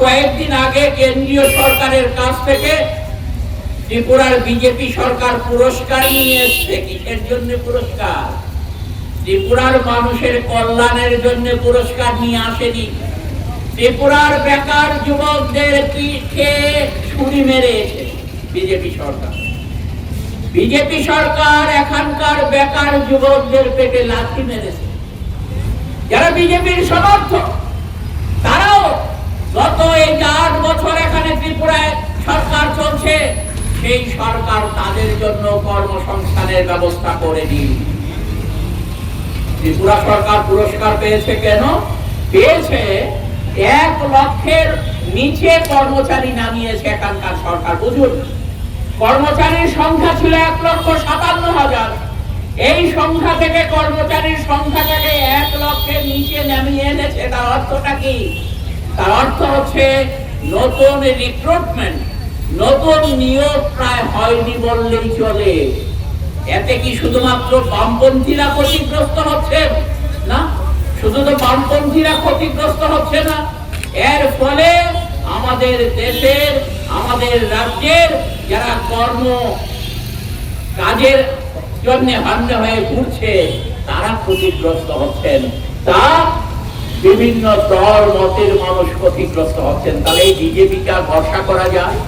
কয়েকদিন আগে কেন্দ্রীয় সরকারের কাছ থেকে ত্রিপুরার বিজেপি সরকার পুরস্কার নিয়ে এসছে। কিসের জন্য পুরস্কার? ত্রিপুরার মানুষের কল্যাণের জন্য পুরস্কার নিয়ে আসেনি। ত্রিপুরার বেকার যুবকদের পিঠে ছুরি মেরেছে বিজেপি সরকার। বিজেপি সরকার এখানকার বেকার যুবকদের পেটে লাথি মেরেছে। যারা বিজেপির সমর্থক তারাও গত এই 8 বছর এখানে ত্রিপুরায় সরকার চলছে, সেই সরকার তাদের জন্য কর্মসংস্থানের ব্যবস্থা করেনি। ত্রিপুরা সরকার পুরস্কার পেয়েছে কেন? পেয়েছে 1 লক্ষের নিচে কর্মচারী নামিয়েছে এখানকার সরকার। বুঝুন, কর্মচারীর সংখ্যা ছিল 1,57,000। এই সংখ্যা থেকে কর্মচারীর সংখ্যাটাকে 1 লক্ষের নিচে নামিয়ে এনেছে। তার অর্থটা কি? তার অর্থ হচ্ছে নতুন রিক্রুটমেন্ট, নতুন নিয়োগ প্রায় হয়নি বললেই চলে। এতে কি শুধুমাত্র বামপন্থীরা ক্ষতিগ্রস্ত হচ্ছে না? শুধু তো বামপন্থীরা ক্ষতিগ্রস্ত হচ্ছে না, এর ফলে আমাদের দেশের, আমাদের রাজ্যের যারা কাজের জন্য হন্য হয়ে ঘুরছে তারা ক্ষতিগ্রস্ত হচ্ছেন। তা বিভিন্ন দল মতের মানুষ ক্ষতিগ্রস্ত হচ্ছেন। তাহলে এই বিজেপিকে ভরসা করা যায়?